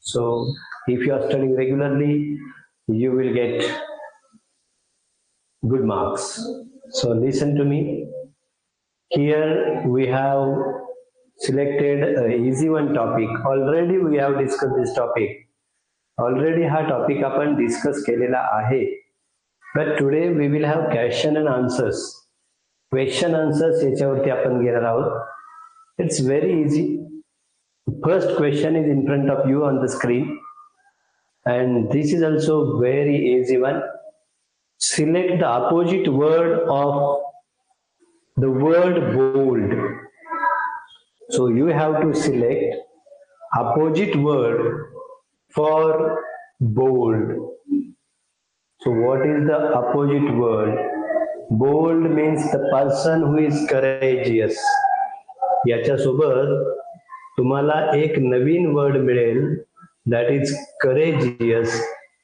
So if you are studying regularly, you will get good marks. So listen to me. Here we have selected an easy one topic. Already we have discussed this topic. Already हा topic आपण discuss केलेला आहे. But today we will have question and answers. Question answers याच्यावरती आपण घेणार आहोत. It's very easy. First question is in front of you on the screen, and this is also very easy one. Select the opposite word of the word bold. So you have to select opposite word for bold. So what is the opposite word? Bold means the person who is courageous. याच्यासोबत तुम्हाला एक नवीन word मिळेल, that is courageous.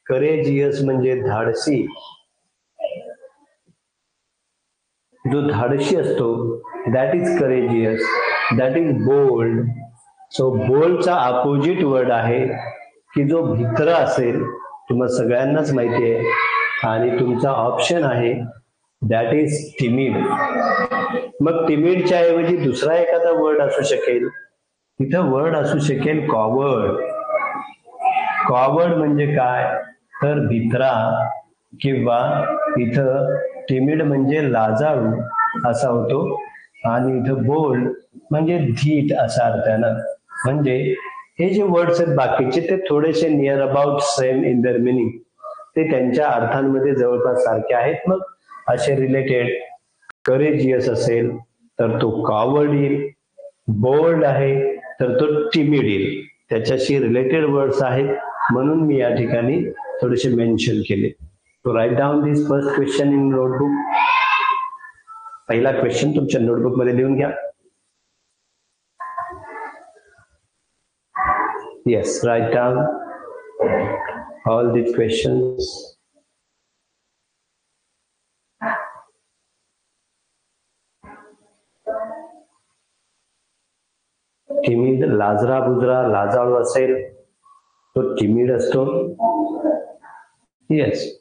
Courageous म्हणजे धाडसी. जो धाडसी असतो that is courageous, that is bold. So बोल्डचा अपोजिट वर्ड आहे की जो भित्र असेल, तुम्हाला सगळ्यांनाच माहिती आहे, आणि तुमचा ऑप्शन आहे दॅट इज टिमिड. मग टिमिडच्या ऐवजी दुसरा एखादा वर्ड असू शकेल. तिथं वर्ड असू शकेल कॉवर्ड. कॉवर्ड म्हणजे काय तर भित्रा, किंवा इथं टिमिड म्हणजे लाजाळू असा होतो, आणि इथं बोल्ड म्हणजे धीट असा अर्थानं. म्हणजे हे जे वर्ड्स आहेत बाकीचे ते थोडेसे near about same in their meaning. ते त्यांच्या अर्थांमध्ये जवळपास सारखे आहेत. मग असे रिलेटेड करेजियस असेल तर तो कॉवर्ड येईल, बोल्ड आहे तर तो टिमिड येईल. त्याच्याशी रिलेटेड वर्ड्स आहेत म्हणून मी या ठिकाणी थोडेसे मेन्शन केले. तो write down this first question in notebook. पहिला क्वेश्चन तुमच्या नोटबुक मध्ये लिहून घ्या. Yes, write down all these questions. Timid, लाजरा बुजरा, लाजाळू असेल तो टिमिड असतो. Yes.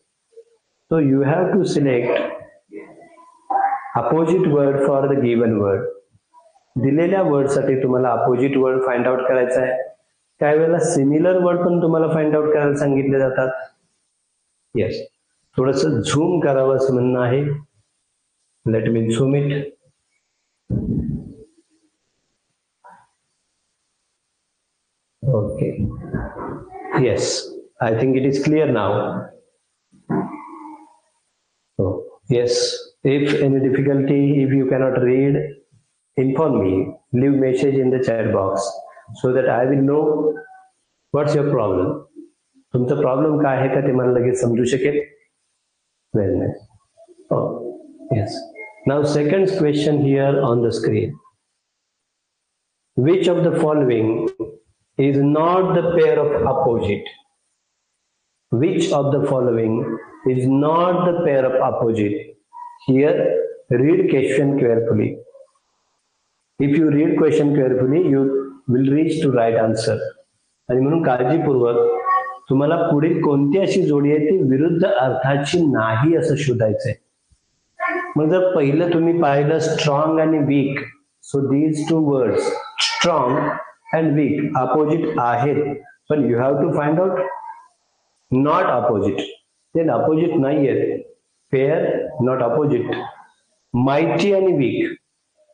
So you have to select opposite word for the given word. दिलेल्या वर्ड साठी तुम्हाला अपोजिट वर्ड फाइंड आउट करायचा आहे. काही वेळेला सिमिलर वर्ड पण तुम्हाला फाइंड आउट करायला सांगितले जातात. येस, थोडस झूम करावं असं म्हणणं आहे. Let me zoom it. Okay. Yes, I think it is clear now. So, yes, if any difficulty, if you cannot read, inform me. Leave message in the chat box so that I will know what's your problem. तुमचा problem काय आहे का ते मला लगेच समजू शकेल. Very nice. Oh, yes. Now second question here on the screen. Which of the following is not the pair of opposite? Which of the following is not the pair of opposite? Here, read question carefully. If you read question carefully, you will reach to right answer. आणि म्हणून काळजीपूर्वक तुम्हाला पुढील कोणती अशी जोडी आहे ती विरुद्ध अर्थाची नाही असं शोधायचंय. मग जर पहिलं तुम्ही पाहिलं स्ट्रॉंग आणि weak, so these two words strong and weak opposite आहेत, पण you have to find out not opposite. then opposite नाही आहेत. pair not opposite. mighty आणि weak.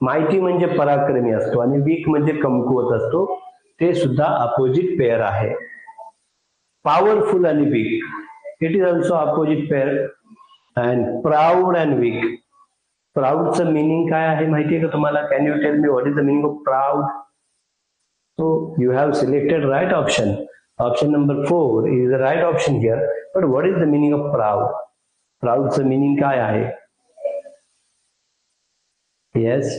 mighty म्हणजे पराक्रमी असतो आणि weak म्हणजे कमकुवत असतो, ते सुद्धा opposite pair आहे. powerful आणि weak, it is also opposite pair. and proud and weak. proud चं meaning काय आहे माहिती आहे का तुम्हाला? can you tell me what is the meaning of proud? So you have selected right option. Option number 4 is the right option here. But what is the meaning of proud? Proud चं meaning काय आहे? Yes.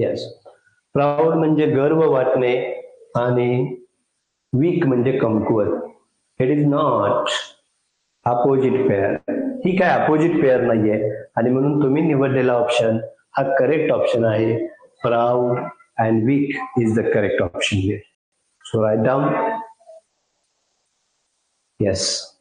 Yes. Proud म्हणजे गर्व वाटणे आणि weak म्हणजे कमकुवत. It is not opposite pair. ही काय अपोजिट पेअर नाहीये, आणि म्हणून तुम्ही निवडलेला ऑप्शन हा करेक्ट ऑप्शन आहे. Proud and weak is the correct option here. So write down. Yes.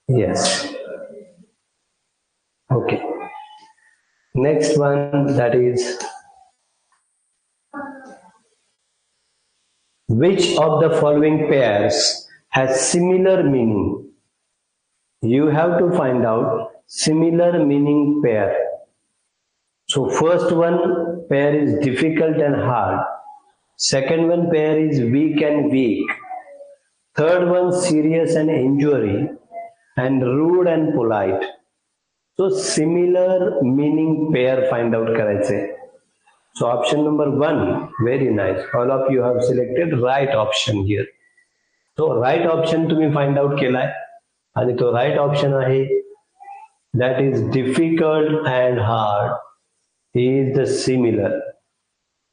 Yes. Okay. Next one, that is, which of the following pairs has similar meaning? You have to find out similar meaning pair. So first one pair is difficult and hard. Second one pair is weak and weak. Third one serious and injury. And rude and polite. So similar meaning pair find out करायचे. So option number 1, very nice. All of you have selected right option here. So right option तुम्ही find out केलाय आणि तो right option आहे, that is difficult and hard is the similar.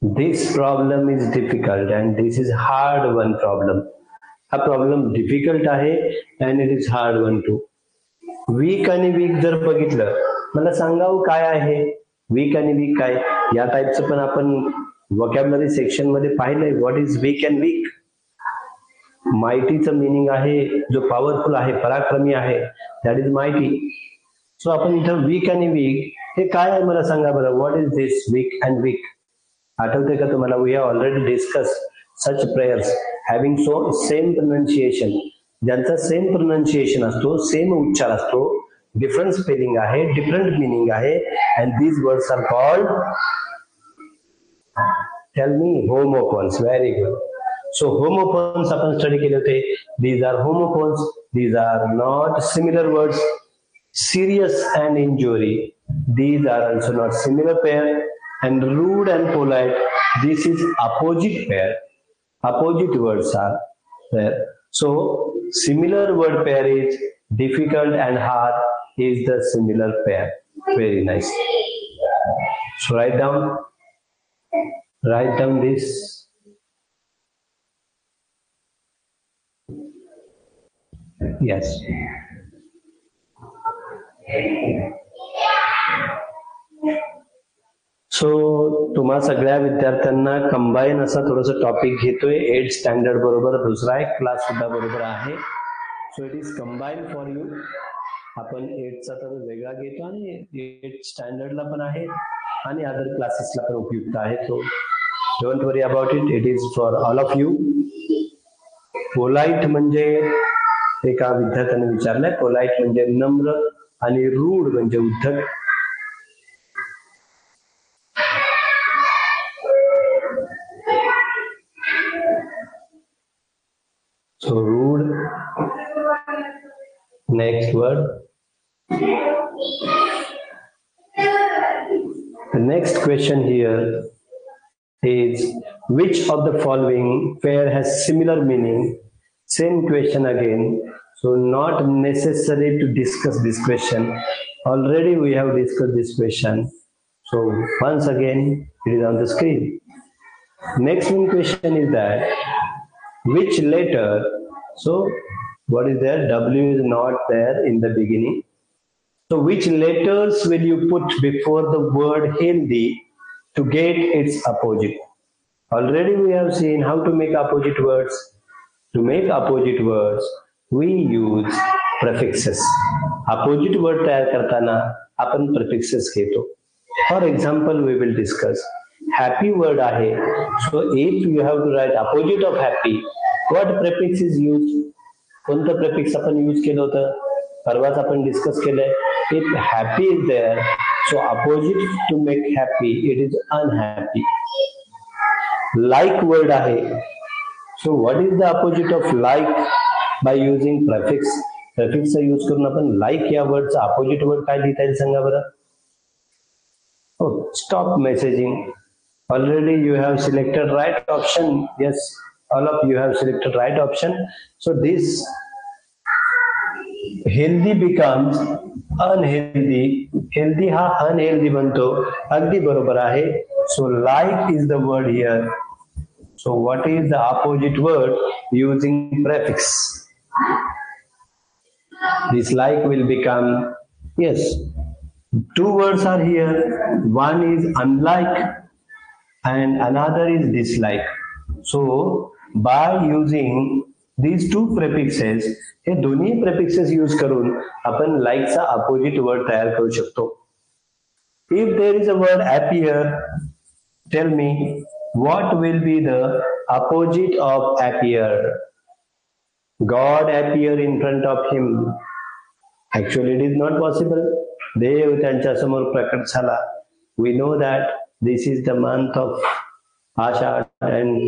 This problem is difficult and this is hard one problem. हा problem difficult आहे and it is hard one too. Week आणि week जर बघितलं, मला सांगावं काय आहे वीक आणि वीक काय, या टाईपचं पण आपण वोकॅब्युलरी सेक्शन मध्ये पाहिलंय. What is weak and weak? मायटीचं मिनिंग आहे जो पॉवरफुल आहे, पराक्रमी आहे, दॅट इज मायटी. सो आपण इथं वीक आणि वीक हे काय आहे मला सांगा बरं. What is this week and week? आठवते का तुम्हाला? We have already discuss such prayers having so same pronunciation. ज्यांचा सेम प्रोनाउन्सिएशन असतो, सेम उच्चार असतो, डिफरंट स्पेलिंग आहे, डिफरंट मिनिंग आहे, and these words are called, tell me, homophones. Very good. So homophones आपण स्टडी केले होते. These are homophones. These are not similar words. Serious and injury, these are also not similar pair. And rude and polite, this is opposite pair. Opposite words are there. So similar word pair is difficult and hard is the similar pair. Very nice. So write down this. Yes. So तुम्हा सगळ्या विद्यार्थ्यांना combine असा थोडस topic घेतोय. 8th standard बरोबर दुसरा एक class सुद्धा बरोबर आहे. So it is combine for you. आपण 8th तर वेगळा घेतो आणि 8th स्टँडर्डला पण आहे आणि अदर क्लासेसला पण उपयुक्त आहे. So don't worry about it. It is for all of you. Polite म्हणजे एका विद्यार्थ्याने विचारलंय, पोलाइट म्हणजे नम्र आणि रूड म्हणजे उद्धट. So rude. Next word. The next question here is, which of the following pair has similar meaning? Same question again. So not necessary to discuss this question. Already we have discussed this question. So once again, it is on the screen. Next one question is that, which letter, so what is there? W is not there in the beginning. So which letters will you put before the word healthy to get its opposite? Already we have seen how to make opposite words. To make opposite words, we use prefixes. Opposite word तयार करताना आपण prefixes घेतो. For example, we will discuss. Happy word आहे. So if you have to write opposite of happy, what prefix is used? कोणतं prefix आपण use केलं होतं? परवाच आपण डिस्कस केलंय. If happy is there, so opposite to make happy, it is unhappy. Like word आहे. So what is the opposite of like? By using prefix. Prefix चा use करून आपण like या वर्डचा opposite word काय लिहिता येईल सांगा बरं? Oh, stop messaging. Already you have selected right option. Yes, all of you have selected right option. So this healthy becomes unhealthy. Healthy हा अनहेल्दी बनतो. अगदी बरोबर आहे. So like is the word here. So what is the opposite word using prefix? This like will become, yes, two words are here. One is unlike and another is dislike. So by using these two prefixes, हे दोन्ही prefixes use करून आपण like चा opposite word तयार करू शकतो. If there is a word appear, tell me what will be the opposite of appear? God appear in front of him. Actually, it is not possible. देव त्यांच्या समोर प्रकट झाला. We know that this is the month of Ashad and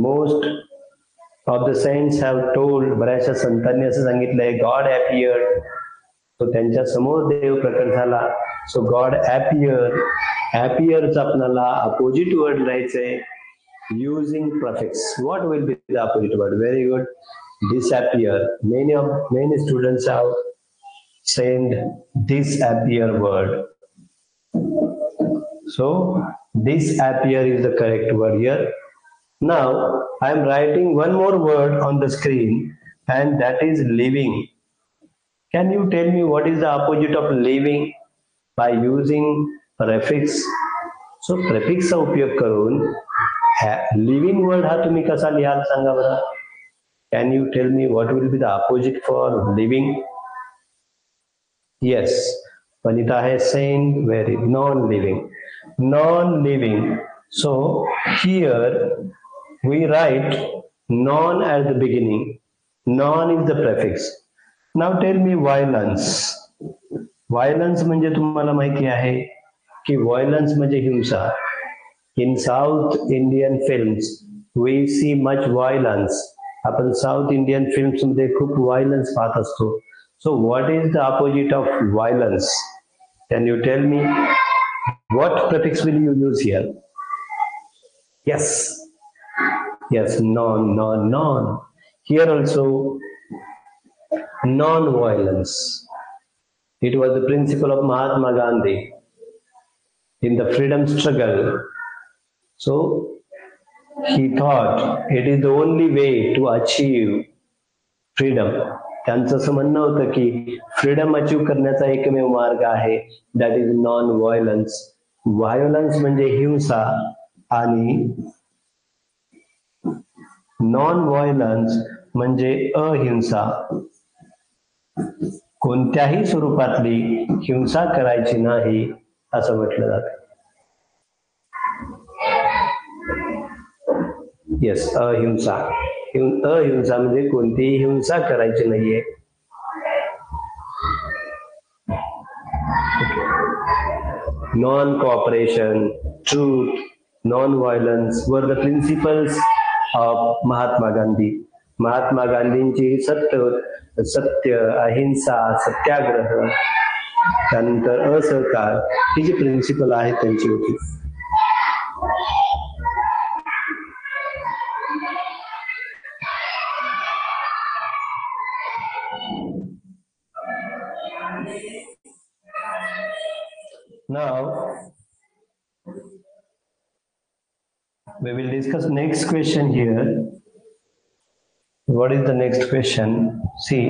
most of the saints have told, बऱ्याचशा संतांनी असं सांगितलंय, God appeared. तो त्यांच्या समोर देव प्रकट झाला. So God appeared. Appears आपल्याला opposite word लिहायचंय using prefix. What will be the opposite word? Very good. Disappear. Many students have said disappear word. So disappear is the correct word here. Now I am writing one more word on the screen, and that is living. Can you tell me what is the opposite of living by using prefix? So prefix चा उपयोग करून living word हा तुम्ही कसा लिहाल सांगा बरं. Can you tell me what will be the opposite for living? Yes, Vanita has saying very non-living. Non-living. So here we write non at the beginning. Non is the prefix. Now tell me violence. Violence म्हणजे तुम्हाला माहिती आहे की violence म्हणजे हिंसा. In South Indian films we see much violence. आपण south Indian films मध्ये खूप व्हायलन्स पाहत असतो. So what is the opposite of violence? Can you tell me what prefix will you use here? Yes, yes, non, non, non. Here also non-violence. It was the principle of Mahatma Gandhi in the freedom struggle. So he thought it is the only way to achieve freedom. त्यांचं असं म्हणणं होतं की freedom achieve करण्याचा एकमेव मार्ग आहे, that is non violence. Violence म्हणजे हिंसा आणि नॉन व्हायलन्स म्हणजे अहिंसा. कोणत्याही स्वरूपातली हिंसा करायची नाही असं म्हटलं जातं. येस, अहिंसा. अहिंसा म्हणजे कोणतीही हिंसा करायची नाहीये. Non cooperation, truth, non violence were the principles of Mahatma Gandhi. Mahatma गांधींची सत्य, अहिंसा, सत्याग्रह, त्यानंतर असहकार ही जी प्रिन्सिपल आहे त्यांची होती. Now we will discuss next question here. What is the next question? See,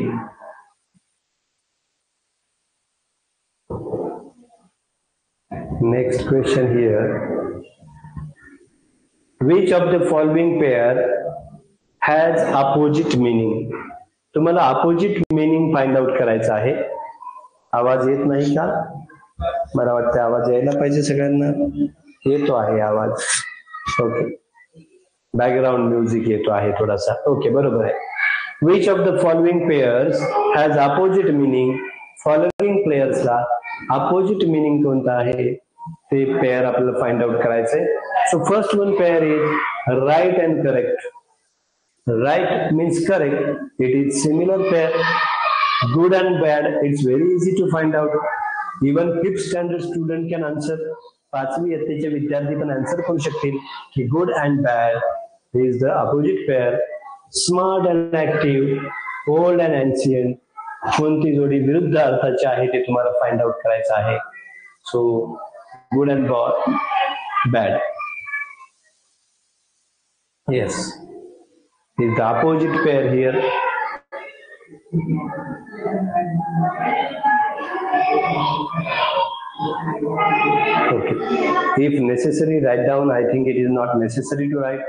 next question here. Which of the following pair has opposite meaning? तुम्हाला opposite meaning find out करायचं आहे. आवाज येत नाही का? मला वाटतं आवाज यायला पाहिजे सगळ्यांना. येतो आहे आवाज. ओके, बॅकग्राऊंड म्युझिक येतो आहे थोडासा. ओके, बरोबर आहे. Which of the following pairs has opposite meaning? Following प्लेयर्सला अपोजिट मिनिंग कोणता आहे ते पेयर आपल्याला फाइंड आउट करायचंय. So first one pair is right and correct. Right means correct. It is similar pair. Good and bad, it's very easy to find out. Even 5th standard student can answer. 5वी इयत्तेचे विद्यार्थी पण answer करू शकतील की good and bad is the opposite pair. Smart and active, old and ancient, कोणती जोडी विरुद्ध अर्थाची आहे ते तुम्हाला फाइंड आउट करायचं आहे. So good and bad. Yes, is the opposite pair here? Okay, if necessary write down. I think it is not necessary to write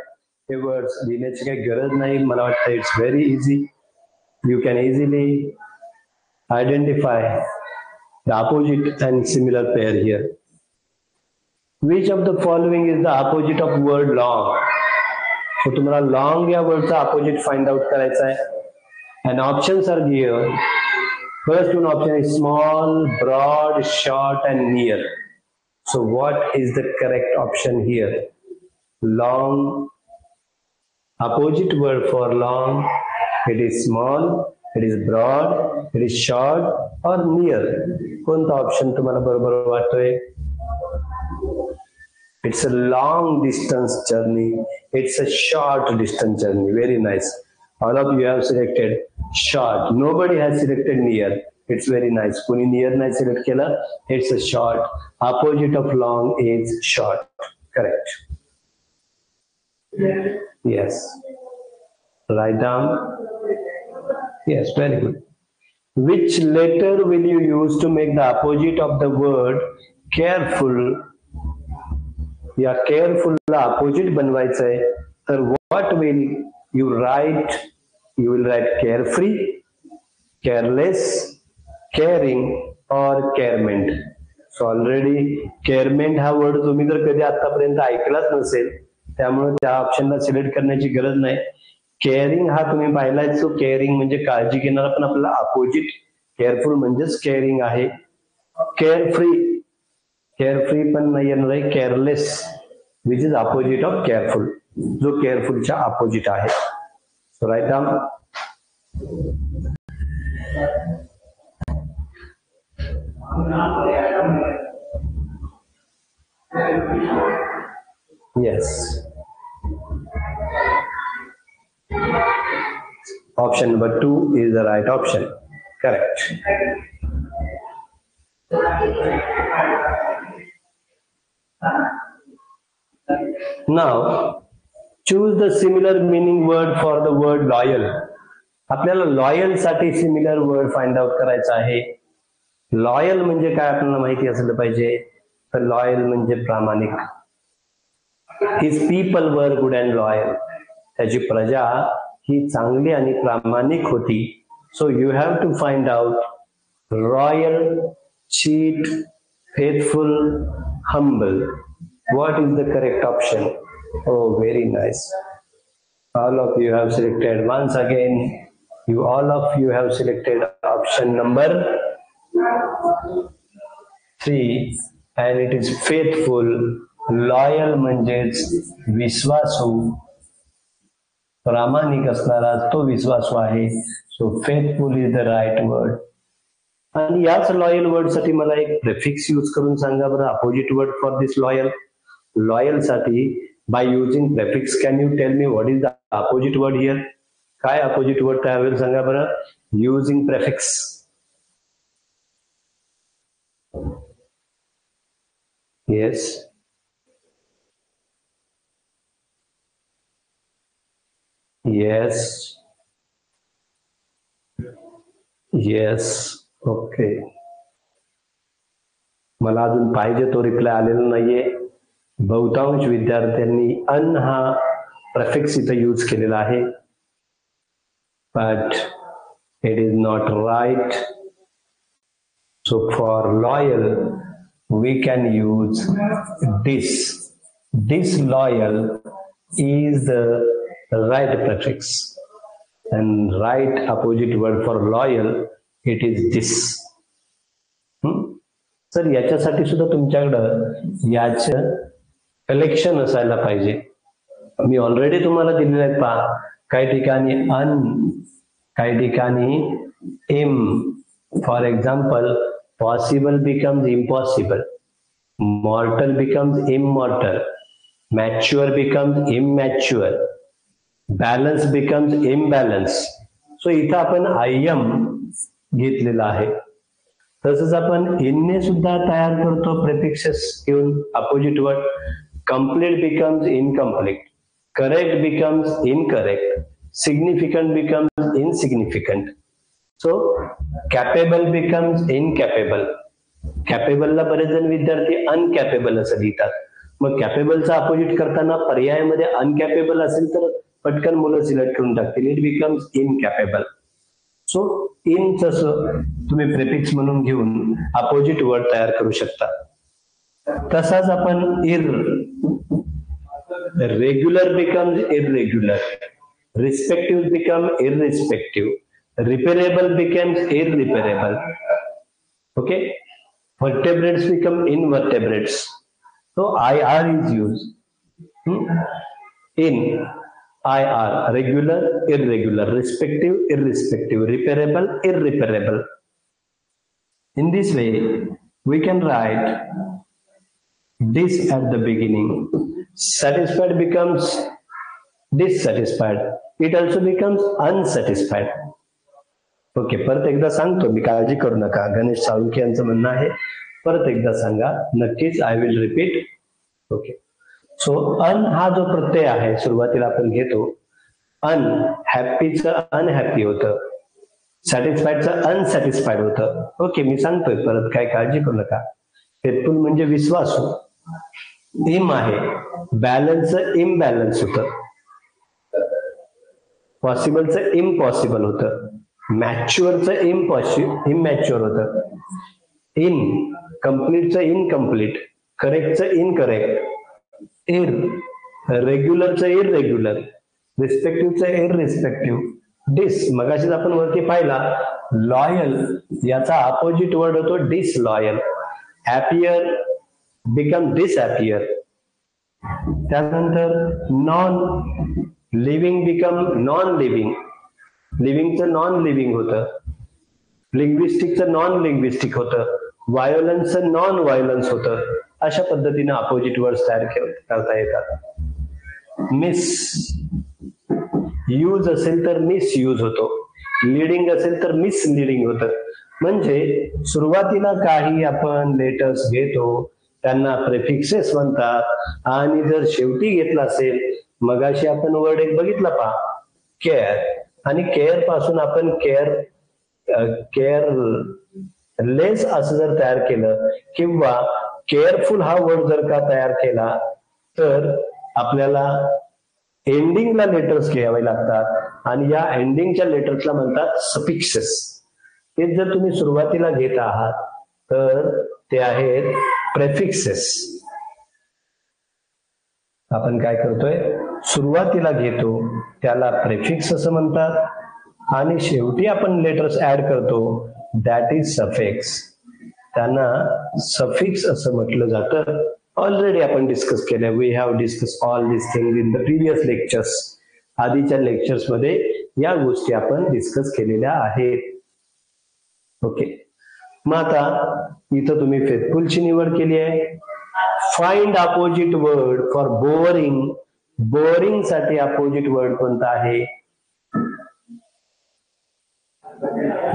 the words. लिहिण्याची काही गरज नाही. मला वाटतं it's very easy. You can easily identify the opposite and similar pair here. Which of the following is the opposite of word long? So तुम्हाला long या word चा opposite find out करायचा आहे. And options are given. First one option is small, broad, short, and near. So what is the correct option here? Long. Opposite word for long. It is small. It is broad. It is short or near. कोणता option तुम्हाला बरोबर वाटतोय? It's a long distance journey. It's a short distance journey. Very nice. All of you have selected short. Nobody has selected near. It's very nice. Kuni near nahi select kela. It's a short. Opposite of long is short. Correct. Yes. Write down. Yes, very good. Which letter will you use to make the opposite of the word careful? या careful ला opposite बनवायचं आहे तर what will you write? You will write carefree, careless, caring और carement. So already केअरमेंट हा word तुम्ही जर कधी आतापर्यंत ऐकलाच नसेल त्यामुळे त्या ऑप्शनला सिलेक्ट करण्याची गरज नाही. केअरिंग हा तुम्ही पाहिलाय. सो केअरिंग म्हणजे काळजी घेणारा, पण आपल्याला अपोजिट केअरफुल म्हणजेच केअरिंग आहे. केअरफ्री, केअरफ्री पण नाही येणार आहे. Careless which is opposite of careful, जो केअरफुलच्या अपोजिट आहे. So write down. Yes, option number 2 is the right option. Correct. Now choose the similar meaning word for the word loyal. आपल्याला लॉयल साठी सिमिलर वर्ड फाइंड आउट करायचा आहे. Loyal म्हणजे काय आपल्याला माहिती असलं पाहिजे. तर लॉयल म्हणजे प्रामाणिक. His people were good and loyal. त्याची प्रजा ही चांगली आणि प्रामाणिक होती. So you have to find out royal, cheat, faithful, humble. What is the correct option? Oh, very nice. All of you have selected. Once again, all of you have selected option number 3, and it is faithful. Loyal म्हणजेच विश्वासू, प्रामाणिक असणारा तो विश्वासू आहे. So faithful is the right word. आणि याच loyal word साठी मला एक प्रेफिक्स यूज करून सांगा बरं. Opposite word for this loyal. Loyal साठी by using prefix can you tell me what is the opposite word here? काय अपोजिट वर्ड तयार होईल सांगा बरं using prefix. Yes, yes, yes. Okay, मला अजून पाहिजे तो रिप्लाय आलेला नाहीये. बहुतांश विद्यार्थ्यांनी अन हा प्रेफिक्स इथे यूज केलेला आहे. But it is not right. So for loyal we can use dis. Disloyal is the right prefix, and right opposite word for loyal it is this. Sir याच्यासाठी सुद्धा तुमच्याकडं याचं कलेक्शन असायला पाहिजे. मी ऑलरेडी तुम्हाला दिलेलं आहे पहा. काही ठिकाणी अन, काही ठिकाणी im. For example possible becomes impossible, mortal becomes immortal, mature becomes immature, balance becomes imbalance. So इथं आपण आय एम घेतलेला आहे. तसंच आपण इनने सुद्धा तयार करतो प्रेफिक्सेस घेऊन opposite word. Complete becomes incomplete, correct becomes incorrect, significant becomes insignificant. So capable becomes incapable. कॅपेबलला बरेच जण विद्यार्थी अनकॅपेबल असं लिहितात. मग कॅपेबलचा अपोजिट करताना पर्यायामध्ये अनकॅपेबल असेल तर पटकन मुलं सिलेक्ट करून टाकतील. It becomes incapable. So in तसं तुम्ही प्रेफिक्स म्हणून घेऊन अपोजिट वर्ड तयार करू शकता. तसाच आपण regular becomes irregular, respective become irrespective, reparable becomes irreparable. Okay. Vertebrates become invertebrates. So IR is used. In IR, regular, irregular, respective, irrespective, repairable, irreparable. In this way, we can write dis at the beginning. Satisfied becomes dissatisfied. It also becomes unsatisfied. Okay. परत एकदा सांगतो मी, काळजी करू नका. गणेश साळुंखे यांचं म्हणणं आहे, परत एकदा सांगा. नक्कीच I will repeat. Okay. So un हा जो प्रत्यय आहे सुरुवातीला आपण घेतो. अन हॅपीचं अनहॅपी होतं, सॅटिस्फाईडचं अनसॅटिस्फाईड होतं. ओके. मी सांगतोय परत, काय काळजी करू नका. फेथफुल म्हणजे विश्वासू. इम आहे, बॅलन्सचं इम्बॅलन्स होतं, पॉसिबलचं इम्पॉसिबल होतं, मॅच्युअरचं इमॅच्युअर होतं, इन कम्प्लीटचं इनकम्प्लीट, करेक्टचं इनकरेक्ट, इर रेग्युलरचं इररेग्युलर, रिस्पेक्टिव्हचं इररिस्पेक्टिव्ह, डिस मगाशीच आपण वरती पाहिला लॉयल याचा अपोजिट वर्ड होतो डिसलॉयल. Happier become dishappier. त्यानंतर non living become non living. लिव्हिंगचं नॉन लिव्हिंग होतं, लिंग्विस्टिकचं नॉन लिंग्विस्टिक होतं, व्हायोलन्सचं नॉन व्हायोलन्स होतं. अशा पद्धतीने अपोजिट वर्ड्स तयार करता येतात. मिस यूज असेल तर मिस यूज होतो, लिडिंग असेल तर मिस लिडिंग होतं. म्हणजे सुरुवातीला काही आपण लेटर्स घेतो त्यांना प्रेफिक्सेस म्हणतात, आणि जर शेवटी घेतला असेल, मगाशी आपण वर्ड एक बघितला पहा, केअर, आणि केअर पासून आपण केअरलेस असं जर तयार केलं किंवा केअरफुल हा वर्ड जर का तयार केला तर आपल्याला एंडिंगला लेटर्स घ्यावे लागतात, आणि या एंडिंगच्या लेटर्सला म्हणतात सफिक्सेस. ते जर तुम्ही सुरुवातीला घेत आहात तर ते आहेत प्रेफिक्सेस. आपण काय करतोय, सुरुवातीला घेतो त्याला प्रेफिक्स असं म्हणतात, आणि शेवटी आपण लेटर्स ऍड करतो दॅट इज सफिक्स. त्यांना सफिक्स असं म्हटलं जातं. ऑलरेडी आपण डिस्कस केलं. We have discuss all this thing in the previous lectures. आधीच्या लेक्चर्स मध्ये या गोष्टी आपण डिस्कस केलेल्या आहेत. ओके. मग आता इथं तुम्ही फेथफुलची निवड केली आहे. Find opposite word for boring. Boring साठी अपोजिट वर्ड कोणता आहे?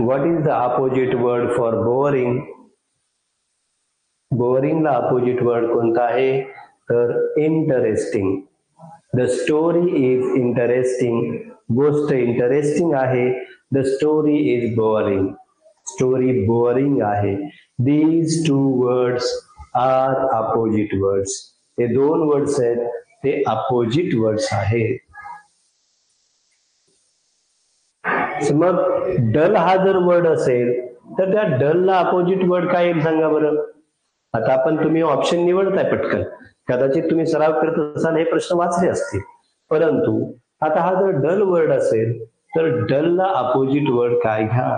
What is the opposite word for boring? बोरिंगला अपोजिट वर्ड कोणता आहे? तर interesting. The story is interesting. गोष्ट इंटरेस्टिंग आहे. The story is boring. Story boring आहे. These two words are opposite words. हे दोन वर्ड्स आहेत, ते अपोजिट वर्ड्स आहेत. मग डल हा जर वर्ड असेल तर त्या डलला अपोजिट वर्ड काय येईल सांगा बरं. आता आपण तुम्ही ऑप्शन निवडताय पटकन, कदाचित तुम्ही सराव करत असाल, हे प्रश्न वाचले असतील, परंतु आता हा जर डल वर्ड असेल तर डलला अपोजिट वर्ड काय घ्या?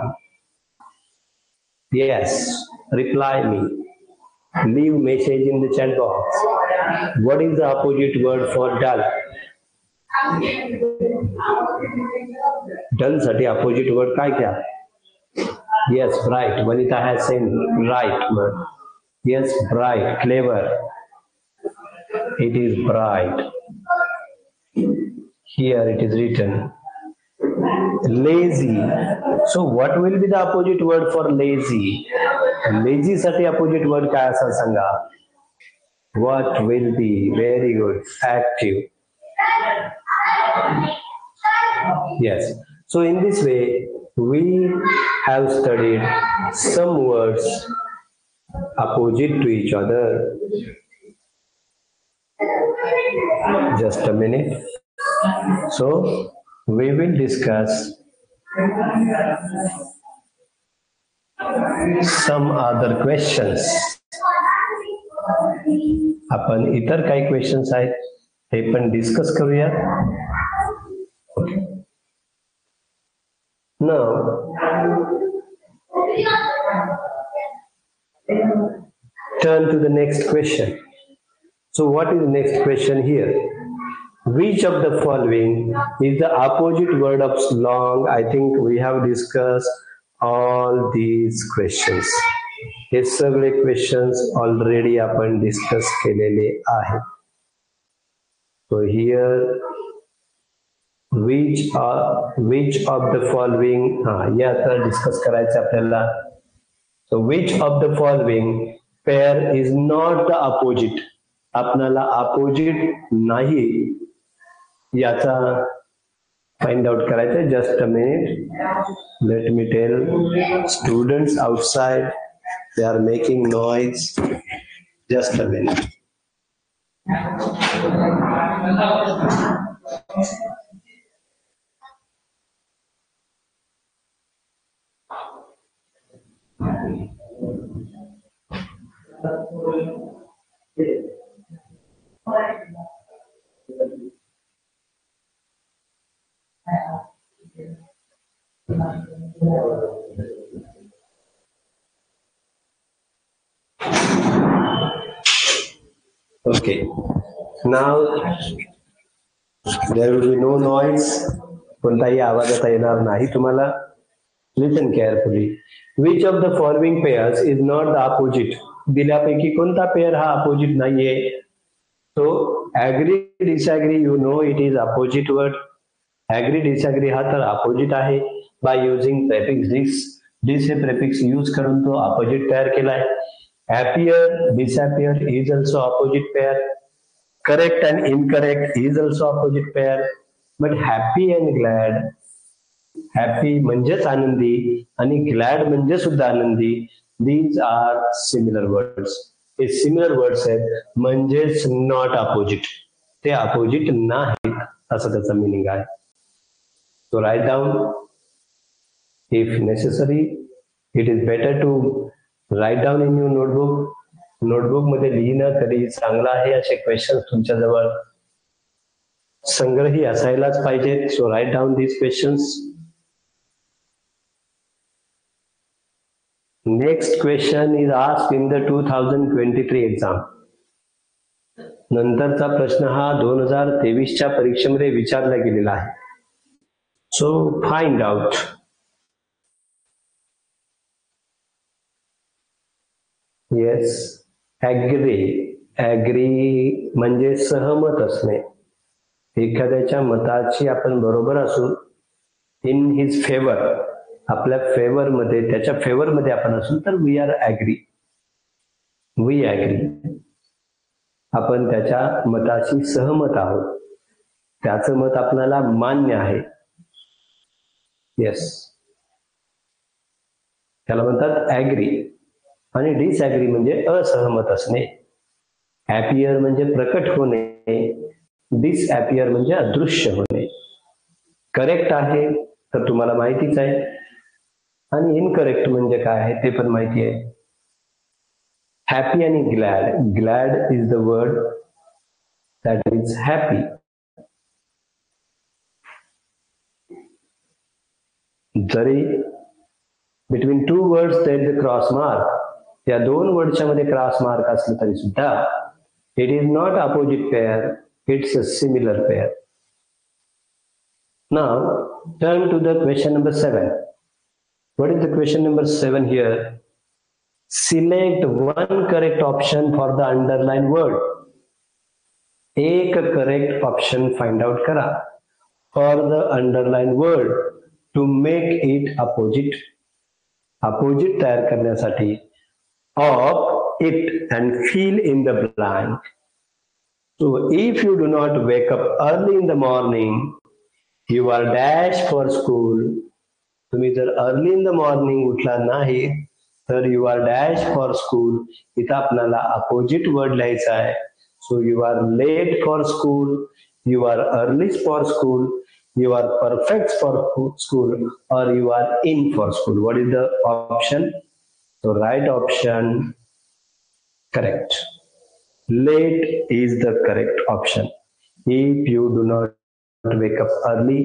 Yes, reply me. Leave message in the chat box. What is the opposite word for dull? Dull साठी opposite word काय क्या? Yes, bright. Vanita has said right word. Yes, bright, clever. It is bright. Here it is written lazy, So what will be the opposite word for lazy? Lazy साठी opposite word काय असा सांगा? What will be? Very good. Active. Yes. So in this way, we have studied some words opposite to each other. Just a minute. So we will discuss some other questions. आपण इतर काही questions आहेत हे पण discuss करूया. Now, turn to the next question. So what is the next question here? Which of the following is the opposite word of long? I think we have discussed all these questions. हे सगळे questions already आपण discuss केलेले आहेत. So here, which of the following हे आता discuss करायचं आपल्याला. So which of the following pair is not the opposite? आपल्याला opposite नाही याचा फाइंड आउट करायचं. Just a minute. Let me tell. Students outside, they are making noise. Just a minute. Okay, now there will be no noise. कोणताही आवाज आता येणार नाही तुम्हाला. Listen carefully. Which of the following pairs is not the opposite? दिल्यापैकी कोणता pair हा opposite नाहीये? So agree, disagree, you know it is opposite word. Agree, disagree हा तर opposite आहे. By using prefix this. This हे prefix use करून तो opposite तयार केलाय. Appear, disappear is also opposite pair. Correct and incorrect is also opposite pair. But happy and glad, happy म्हणजेच आनंदी आणि glad म्हणजे सुद्धा आनंदी, these are similar words. हे similar words आहेत म्हणजेच not opposite. ते opposite नाहीत असं त्याचा meaning आहे. So write down. If necessary, it is better to write down in your notebook. Notebook मध्ये लिहिणं कधी चांगलं आहे. असे क्वेश्चन तुमच्या जवळ संग्रही असायलाच पाहिजेत. So write down these questions. Next question is asked in the 2023 exam. नंतरचा प्रश्न हा 2023च्या परीक्षेमध्ये विचारला गेलेला आहे. So find out. Yes, agree म्हणजे सहमत असणे. एखाद्याच्या मताची आपण बरोबर असू, इन हिज फेवर, आपल्या फेवर मध्ये, त्याच्या फेवर मध्ये आपण असू तर we are agree. We agree, आपण त्याच्या मताशी सहमत आहोत, त्याचं मत आपल्याला मान्य आहे. येस, त्याला म्हणतात ऍग्री. आणि डिसऍग्री म्हणजे असहमत असणे. ॲपियर म्हणजे प्रकट होणे, डिसॲपियर म्हणजे अदृश्य होणे. करेक्ट आहे तर तुम्हाला माहितीच आहे, आणि इनकरेक्ट म्हणजे काय आहे ते पण माहिती आहे. हॅपी आणि glad. Glad is the word that is happy. जरी between two words there the cross mark, या दोन वर्डच्या मध्ये क्रॉस मार्क असलं तरी सुद्धा it is not opposite pair, it's a similar pair. Now turn to the question number 7. What is the question number 7 here? Select one correct option for the underlined word. एक correct option find out करा for the underline word. To make it opposite. Opposite तयार करण्यासाठी of it and fill in the blank. So if you do not wake up early in the morning, you are dash for school. तुम्ही जर early in the morning उठला नाही तर you are dash for school. इथं आपल्याला opposite word लिहायचा आहे. So you are late for school, you are early for school, you are perfect for school, or you are in for school. What is the option? So right option, correct. Late is the correct option. If you do not wake up early,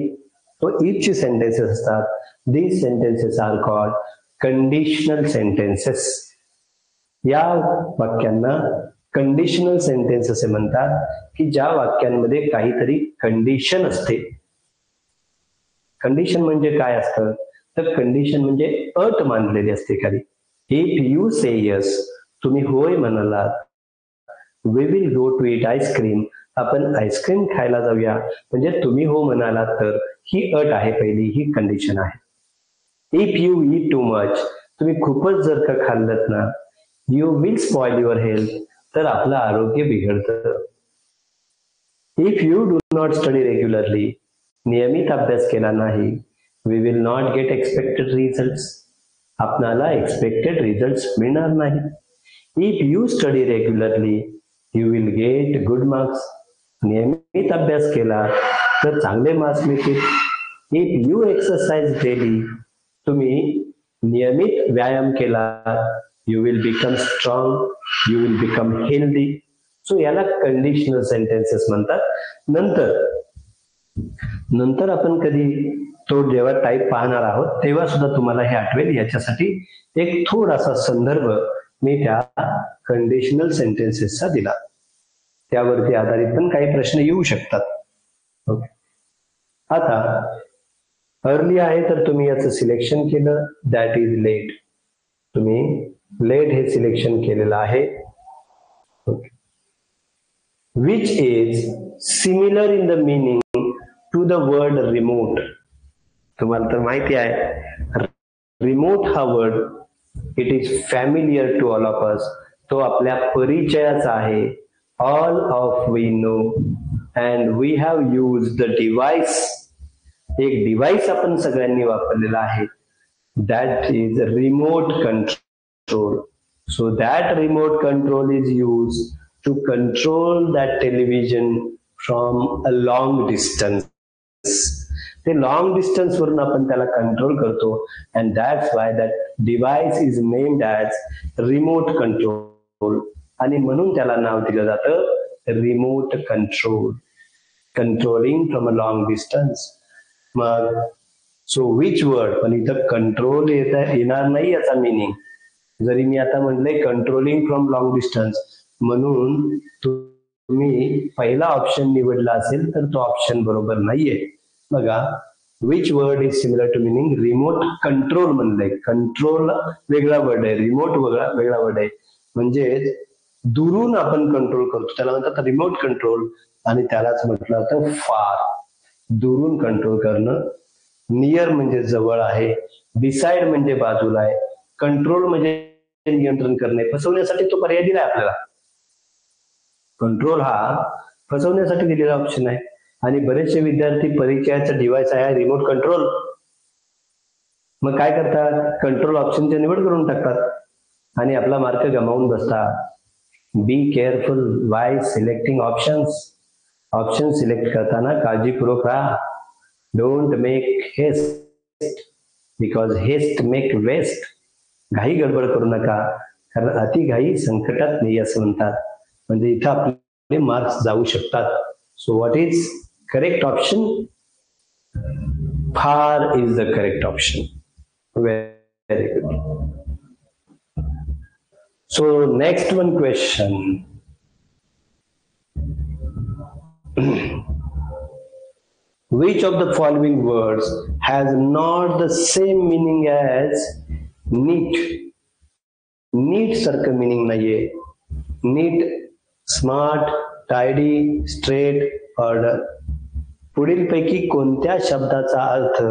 so each sentences असतात. These sentences are called conditional sentences. या वाक्यांना conditional sentence असे म्हणतात की ज्या वाक्यांमध्ये काहीतरी condition असते. Condition म्हणजे काय असतं तर कंडिशन म्हणजे अट मानलेली असते एखादी. इफ यू से यस, तुम्ही होय म्हणालात, we will go to eat ice cream, आपण आईस्क्रीम खायला जाऊया, म्हणजे तुम्ही हो म्हणालात तर ही अट आहे पहिली, ही कंडिशन आहे. If you eat too much, तुम्ही खूपच जर का खाल्लत ना, you will spoil your health, तर आपलं आरोग्य बिघडतं. If you do not study regularly, नियमित अभ्यास केला नाही, we will not get expected results, आपणाला एक्सपेक्टेड रिझल्ट्स मिळणार नाही. If you study regularly, you will get good marks, नियमित अभ्यास केला तर चांगले मार्क्स मिळतील. इफ यू एक्सरसाइज डेली, तुम्ही नियमित व्यायाम केला, you will become strong, you will become healthy. So याला कंडिशनल सेंटेन्सेस म्हणतात. नंतर आपण कधी तो जेव्हा टाईप पाहणार आहोत तेव्हा सुद्धा तुम्हाला हे आठवेल. याच्यासाठी एक थोडासा संदर्भ मी त्या कंडिशनल सेंटेन्सेसचा दिला, त्यावरती आधारित पण काही प्रश्न येऊ शकतात. ओके, आता अर्ली आहे तर तुम्ही याचं सिलेक्शन केलं, दॅट इज लेट. तुम्ही लेट हे सिलेक्शन केलेलं आहे. Okay, which is similar in the meaning to the word remote. तुम्हाला तर माहिती आहे रिमोट हा word, it is familiar to all of us, तो आपल्या परिचयाचा आहे. All of we know and we have use the device. एक डिव्हाइस आपण सगळ्यांनी वापरलेला आहे, that is remote control. So that remote control is use to control that television from a long distance. ते लॉंग डिस्टन्स वरून आपण त्याला control करतो, and that's why that device is named as remote control. आणि म्हणून त्याला नाव दिलं जातं remote control, controlling from a long distance. मग सो विच वर्ड, पण इथं कंट्रोल येणार नाही याचा मिनिंग. जरी मी आता म्हणलंय कंट्रोलिंग फ्रॉम लॉंग डिस्टन्स, म्हणून तुम्ही पहिला ऑप्शन निवडला असेल तर तो ऑप्शन बरोबर नाहीये. बघा, which word is similar to meaning remote control म्हणलंय. कंट्रोल वेगळा वर्ड आहे, रिमोट वेगळा वर्ड आहे. म्हणजे दुरून आपण कंट्रोल करतो त्याला म्हणतात रिमोट कंट्रोल, आणि त्यालाच म्हटलं जातं फार, दुरून कंट्रोल करणं. नियर म्हणजे जवळ आहे, डिसाइड म्हणजे बाजूला आहे, कंट्रोल म्हणजे नियंत्रण करणे. फसवण्यासाठी तो पर्याय दिलाय आपल्याला. कंट्रोल हा फसवण्यासाठी दिलेला ऑप्शन आहे. आणि बरेचसे विद्यार्थी परिचयाचा डिव्हाइस आहे रिमोट कंट्रोल, मग काय करतात, कंट्रोल ऑप्शनची निवड करून टाकतात आणि आपला मार्क गमावून बसतात. Be careful while selecting options. Option select करताना काळजीपूर्वक राहा. Don't make haste because haste make waste. घाई गडबड करू नका, कारण अति घाई संकटात नाही असं म्हणतात. म्हणजे इथं आपले मार्क्स जाऊ शकतात. So what is correct option? Far is the correct option. Very good. So next one question. Which of the following words has not the same meaning as neat? Neat सारखं meaning नाहीये. Neat, smart, tidy, straight, order. पुढीलपैकी कोणत्या शब्दाचा अर्थ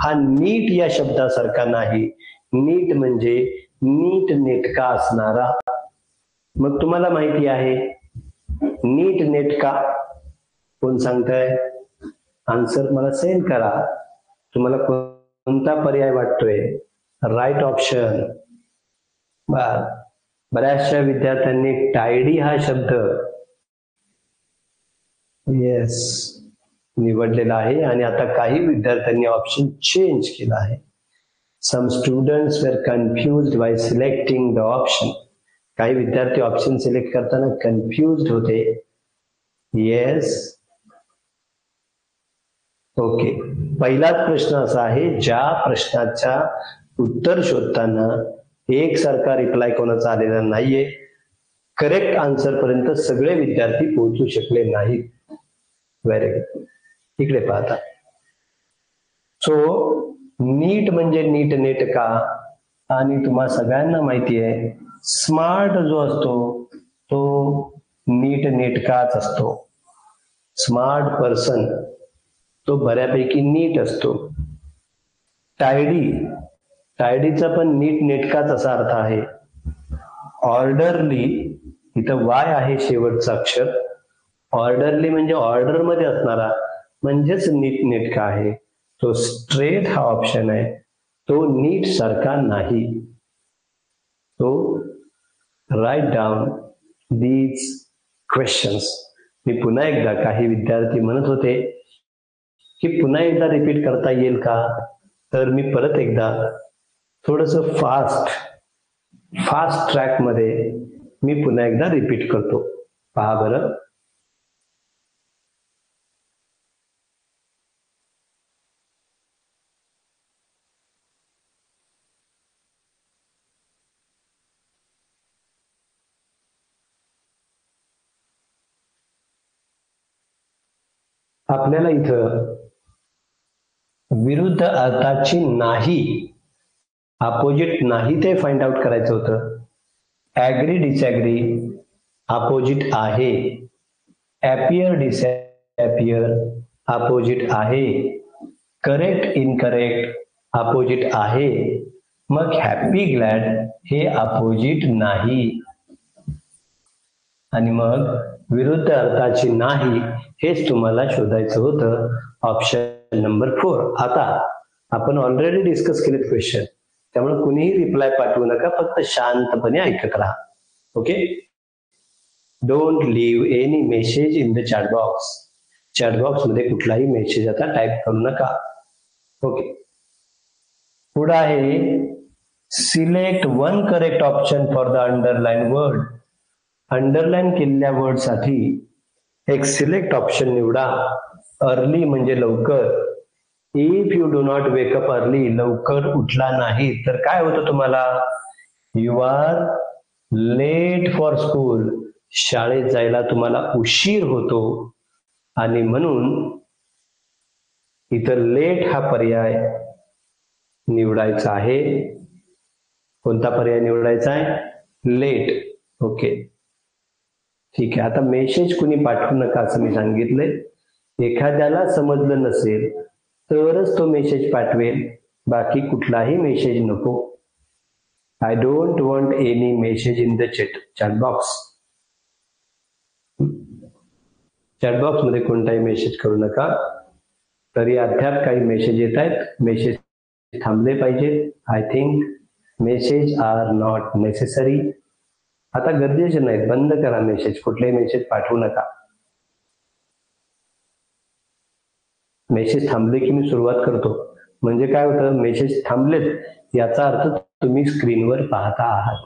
हा नीट या शब्दासारखा नाही? नीट म्हणजे नीट नेटका असणारा. मग तुम्हाला माहिती आहे नीट नेटका कोण सांगताय? आन्सर मला सेंड करा. तुम्हाला कोणता पर्याय वाटतोय? Right option. बऱ्याचशा विद्यार्थ्यांनी टायडी हा शब्द येस निवडलेला आहे आणि आता काही विद्यार्थ्यांनी ऑप्शन चेंज केला आहे. Some students were confused by selecting the option. काही विद्यार्थी ऑप्शन सिलेक्ट करताना कन्फ्युज्ड होते. Yes okay. पहिलाच प्रश्न असा आहे ज्या प्रश्नाच्या उत्तर शोधताना एकसारखा रिप्लाय कोणाचा आलेला नाहीये. करेक्ट आन्सर पर्यंत सगळे विद्यार्थी पोहोचू शकले नाहीत. Very good. इकडे पाहता. सो नीट म्हणजे नीट नेटका आणि तुम्हा सगळ्यांना माहिती आहे स्मार्ट जो असतो तो नीट नेटकाच असतो. स्मार्ट पर्सन तो बऱ्यापैकी नीट असतो. टायडीचा पण नीट नेटकाच असा अर्थ आहे. ऑर्डरली इथं वाय आहे शेवटचं अक्षर. ऑर्डरली म्हणजे ऑर्डर मध्ये असणारा म्हणजेच नीट नेटका आहे. तो स्ट्रेट हा ऑप्शन आहे. तो नीट सारखा नाही. तो राईट डाऊन दीज क्वेश्चन्स. मी पुन्हा एकदा काही विद्यार्थी म्हणत होते की पुन्हा एकदा रिपीट करता येईल का? तर मी परत एकदा थोडस फास्ट ट्रॅक मध्ये मी पुन्हा एकदा रिपीट करतो. पहा बरं. आपल्याला इथं विरुद्ध अर्थाची नाही अपोजिट नाही ते फाइंड आउट करायचं होतं. ऍग्री डिसॅग्री अपोजिट आहे. ॲपियर डिसॅपियर अपोजिट आहे. करेक्ट इनकरेक्ट अपोजिट आहे. मग हॅपी ग्लॅड हे अपोजिट नाही. आणि मग विरुद्ध अर्थाची नाही हेच तुम्हाला शोधायचं होतं. Option number 4. आता आपण ऑलरेडी डिस्कस केलेत क्वेश्चन त्यामुळे कुणीही रिप्लाय पाठवू नका. फक्त शांतपणे ऐकत राहा. Okay. Don't leave any message in the chat box. Chat box मध्ये कुठलाही मेसेज आता टाईप करू नका. ओके. पुढे आहे select one correct option for the underline word. Underline केलेल्या वर्ड साठी एक सिलेक्ट ऑप्शन निवडा. अर्ली म्हणजे लवकर. If you do not wake up early लवकर उठला नाही तर काय होतं तुम्हाला? You are late for school. शाळेत जायला तुम्हाला उशीर होतो. आणि म्हणून इथं लेट हा पर्याय निवडायचा आहे. कोणता पर्याय निवडायचा आहे? लेट. ओके ठीक आहे. आता मेसेज कुणी पाठवू नका असं मी सांगितलंय. एखाद्याला समजलं नसेल तरच तो मेसेज पाठवेल. बाकी कुठलाही मेसेज नको. I don't want any message in the chat box. Chat box मध्ये कोणताही मेसेज करू नका. तरी अद्याप काही मेसेज येत आहेत. मेसेज थांबले पाहिजेत. I think message are not necessary. आता गरजेचे नाहीत. बंद करा मेसेज. कुठलेही मेसेज पाठवू नका. मेसेज थांबले की मी सुरुवात करतो. म्हणजे काय होतं मेसेज थांबलेत याचा अर्थ तुम्ही स्क्रीनवर पाहता आहात.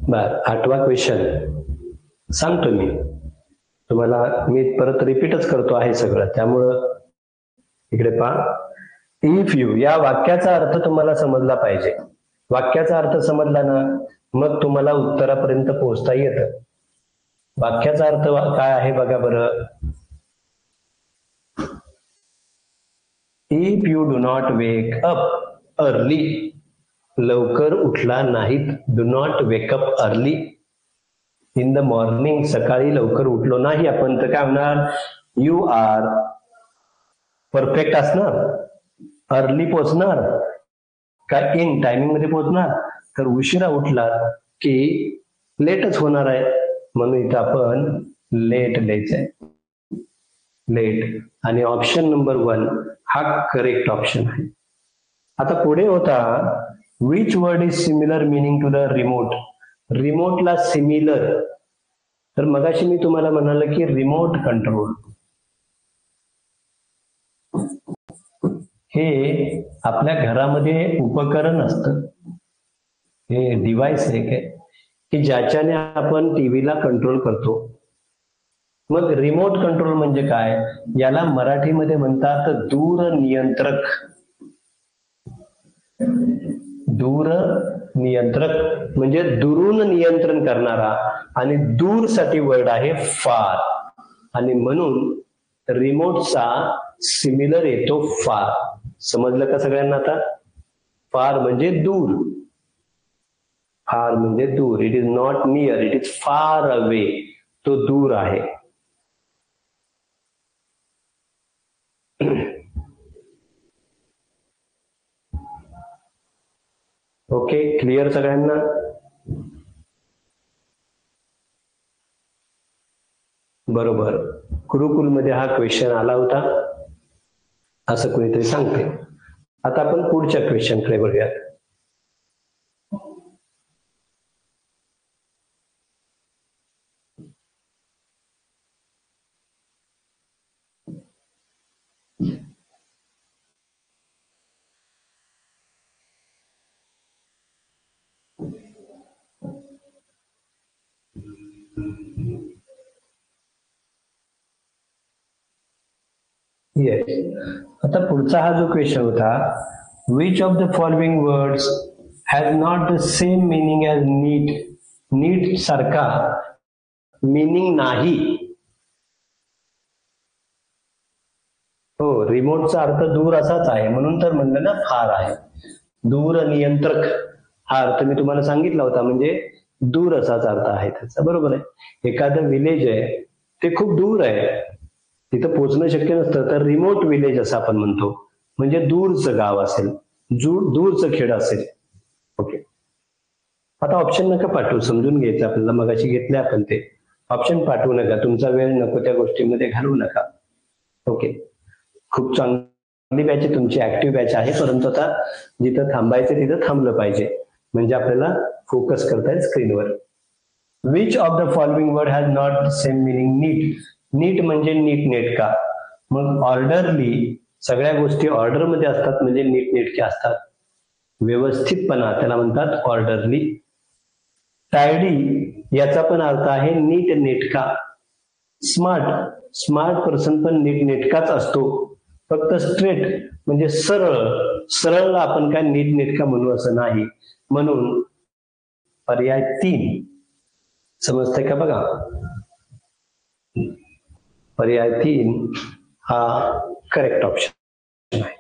बर. 8वा क्वेश्चन सांगतो मी तुम्हाला. मी परत रिपीटच करतो आहे सगळं त्यामुळं इकडे पहा. इफ यू या वाक्याचा अर्थ तुम्हाला समजला पाहिजे. वाक्याचा अर्थ समजला ना मग तुम्हाला उत्तरापर्यंत पोहोचता येतं. वाक्याचा अर्थ काय आहे बघा बरं. If you do not wake up early, लवकर उठला नाहीत, do not wake up early in the morning, सकाळी लवकर उठलो नाही आपण तर काय होणार, यू आर परफेक्ट असणार, अर्ली पोहोचणार का इन टायमिंग मध्ये पोहोचणार, तर उशिरा उठला की लेटच होणार आहे, म्हणून इथं आपण लेट लिहायचंय, लेट. आणि ऑप्शन नंबर 1 हा करेक्ट ऑप्शन आहे. आता पुढे होता which word is similar meaning to the remote, रिमोटला सिमिलर, तर मगाशी मी तुम्हाला म्हणाल की रिमोट कंट्रोल हे आपल्या घरामध्ये उपकरण असतं, हे डिव्हाइस आहे काय की ज्याच्याने आपण टीव्हीला कंट्रोल करतो. मग रिमोट कंट्रोल म्हणजे काय, याला मराठीमध्ये म्हणतात दूरनियंत्रक. दूरनियंत्रक म्हणजे दुरून नियंत्रण करणारा, आणि दूर साठी वर्ड आहे फार, आणि म्हणून रिमोटचा सिमिलर येतो फार. समजलं का सगळ्यांना आता, फार म्हणजे दूर, फार म्हणजे दूर, it is not near, it is far away, तो दूर आहे. ओके, क्लिअर सगळ्यांना. बरोबर, गुरुकुलमध्ये हा क्वेश्चन आला होता असं कोणीतरी सांगते. आता आपण पुढच्या क्वेश्चन कडे बघूयात. येस, आता पुढचा हा जो क्वेश्चन होता, which of the following words has not the same meaning as neat, neat सारखा मिनिंग नाही. हो, रिमोटचा अर्थ दूर असाच आहे, म्हणून तर म्हणलं ना फार आहे. दूर नियंत्रक हा अर्थ मी तुम्हाला सांगितला होता, म्हणजे दूर असाच अर्थ आहे त्याचा, बरोबर आहे. एखादं विलेज आहे ते खूप दूर आहे, तिथं पोहोचणं शक्य नसतं, तर रिमोट विलेज असं आपण म्हणतो, म्हणजे दूरचं गाव असेल, दूरचं खेड असेल. ओके, आता ऑप्शन नका पाठवू, समजून घ्यायचं आपल्याला, मगाशी घेतले आपण ते. ऑप्शन पाठवू नका, तुमचा वेळ नको त्या गोष्टीमध्ये घालवू नका. ओके, खूप चांगली बॅच आहे तुमची, ऍक्टिव्ह बॅच आहे, परंतु आता जिथं थांबायचं तिथं थांबलं पाहिजे, म्हणजे आपल्याला फोकस करता येईल स्क्रीनवर. Which of the following word has not same meaning neat, neat म्हणजे नीटनेटका. मग ऑर्डरली, सगळ्या गोष्टी ऑर्डर मध्ये असतात म्हणजे नीटनेटके असतात. व्यवस्थितपणा त्याला म्हणतात ऑर्डरली. टायडी याचा पण अर्थ आहे नीटनेटका. स्मार्ट, स्मार्ट पर्सन पण नीटनेटकाच असतो, फक्त स्ट्रेट म्हणजे सरळ, सरळला आपण काय नीटनेटका म्हणू असं नाही, म्हणून पर्याय 3. समजतंय का बघा, पर्याय 3 हा करेक्ट ऑप्शन आहे.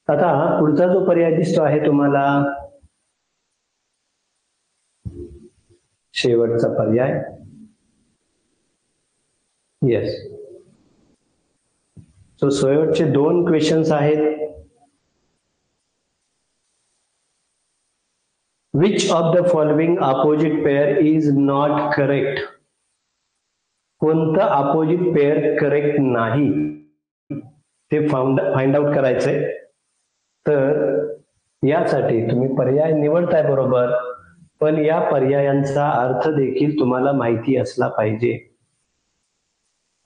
आता पुढचा जो पर्याय दिसतो आहे तुम्हाला, शेवटचा पर्याय, येस. सो शेवटचे 2 क्वेश्चन्स आहेत. Which of the following opposite pair is not correct, कोणतं अपोजिट पेअर करेक्ट नाही ते फाइंड आउट करायचंय. तर यासाठी तुम्ही पर्याय निवडताय बरोबर, पण या पर्यायांचा अर्थ देखील तुम्हाला माहिती असला पाहिजे.